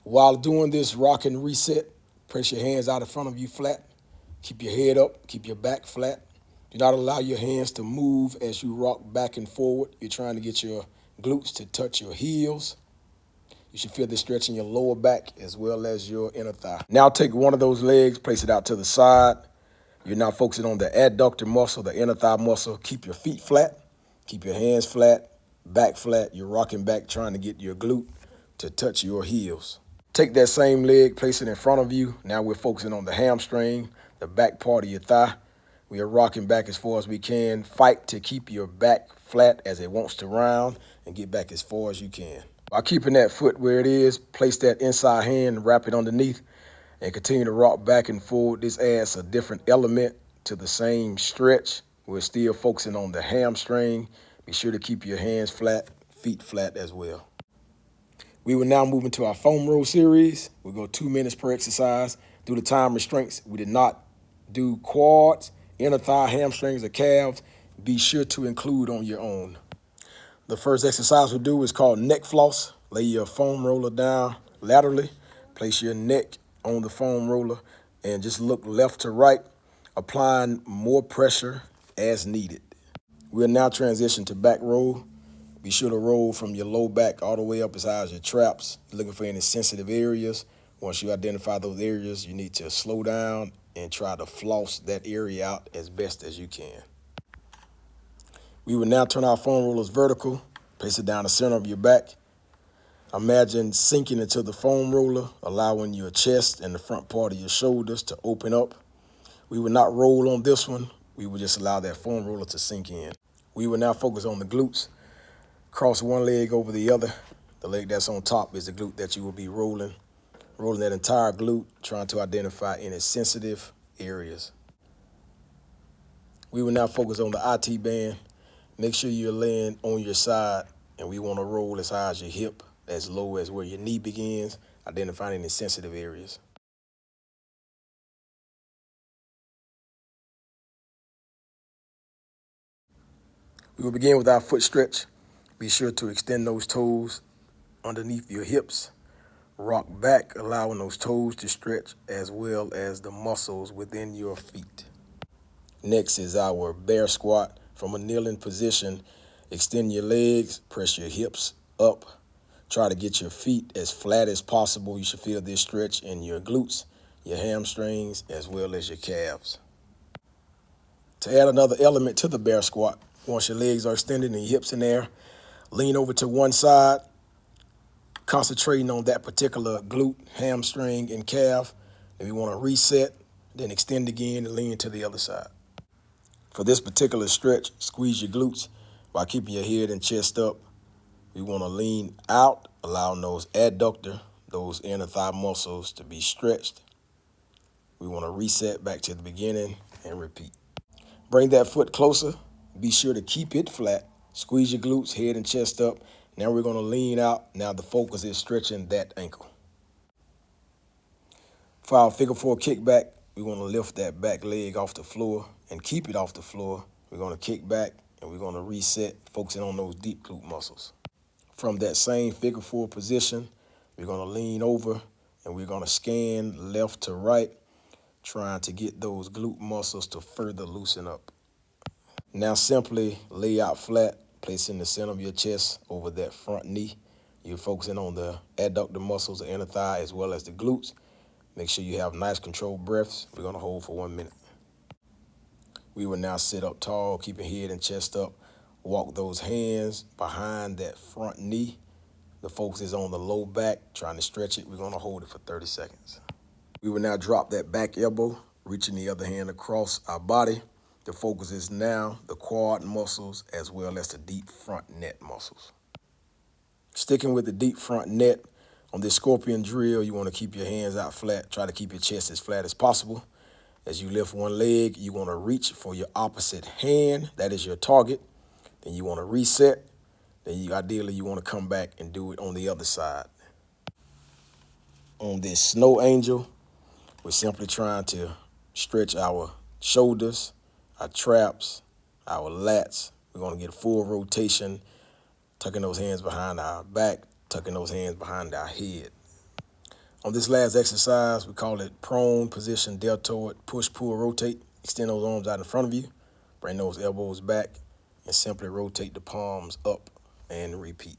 While doing this rock and reset, press your hands out in front of you flat. Keep your head up, keep your back flat. Do not allow your hands to move as you rock back and forward. You're trying to get your glutes to touch your heels. You should feel the stretch in your lower back as well as your inner thigh. Now take one of those legs, place it out to the side. You're now focusing on the adductor muscle, the inner thigh muscle. Keep your feet flat, keep your hands flat, back flat. You're rocking back, trying to get your glute to touch your heels. Take that same leg, place it in front of you. Now we're focusing on the hamstring, the back part of your thigh. We are rocking back as far as we can. Fight to keep your back flat as it wants to round and get back as far as you can. By keeping that foot where it is, place that inside hand, wrap it underneath, and continue to rock back and forward. This adds a different element to the same stretch. We're still focusing on the hamstring. Be sure to keep your hands flat, feet flat as well. We will now move into our foam roll series. We'll go 2 minutes per exercise. Due to time restraints, we did not do quads, inner thigh, hamstrings, or calves. Be sure to include on your own. The first exercise we'll do is called neck floss. Lay your foam roller down laterally. Place your neck on the foam roller and just look left to right, applying more pressure as needed. We'll now transition to back roll. Be sure to roll from your low back all the way up as high as your traps. You're looking for any sensitive areas. Once you identify those areas, you need to slow down and try to floss that area out as best as you can. We will now turn our foam rollers vertical. Place it down the center of your back. Imagine sinking into the foam roller, allowing your chest and the front part of your shoulders to open up. We will not roll on this one. We will just allow that foam roller to sink in. We will now focus on the glutes. Cross one leg over the other. The leg that's on top is the glute that you will be rolling. Rolling that entire glute, trying to identify any sensitive areas. We will now focus on the IT band. Make sure you're laying on your side, and we want to roll as high as your hip, as low as where your knee begins, identifying any sensitive areas. We will begin with our foot stretch. Be sure to extend those toes underneath your hips. Rock back, allowing those toes to stretch as well as the muscles within your feet. Next is our bear squat. From a kneeling position, extend your legs, press your hips up. Try to get your feet as flat as possible. You should feel this stretch in your glutes, your hamstrings, as well as your calves. To add another element to the bear squat, once your legs are extended and your hips in there, lean over to one side, concentrating on that particular glute, hamstring, and calf. If you want to reset, then extend again and lean to the other side. For this particular stretch, squeeze your glutes while keeping your head and chest up. We want to lean out, allowing those adductor, those inner thigh muscles to be stretched. We want to reset back to the beginning and repeat. Bring that foot closer. Be sure to keep it flat. Squeeze your glutes, head and chest up. Now we're going to lean out. Now the focus is stretching that ankle. For our figure four kickback, we want to lift that back leg off the floor and keep it off the floor. We're going to kick back and we're going to reset, focusing on those deep glute muscles. From that same figure four position, we're going to lean over and we're going to scan left to right, trying to get those glute muscles to further loosen up. Now simply lay out flat, placing the center of your chest over that front knee. You're focusing on the adductor muscles, the inner thigh, as well as the glutes. Make sure you have nice controlled breaths. We're going to hold for 1 minute. We will now sit up tall, keeping head and chest up. Walk those hands behind that front knee. The focus is on the low back, trying to stretch it. We're going to hold it for 30 seconds. We will now drop that back elbow, reaching the other hand across our body. The focus is now the quad muscles as well as the deep front neck muscles. Sticking with the deep front neck, on this scorpion drill, you want to keep your hands out flat. Try to keep your chest as flat as possible. As you lift one leg, you want to reach for your opposite hand. That is your target. Then you want to reset. Then ideally you want to come back and do it on the other side. On this snow angel, we're simply trying to stretch our shoulders, our traps, our lats. We're going to get a full rotation, tucking those hands behind our back, tucking those hands behind our head. On this last exercise, we call it prone position, deltoid, push, pull, rotate. Extend those arms out in front of you. Bring those elbows back and simply rotate the palms up and repeat.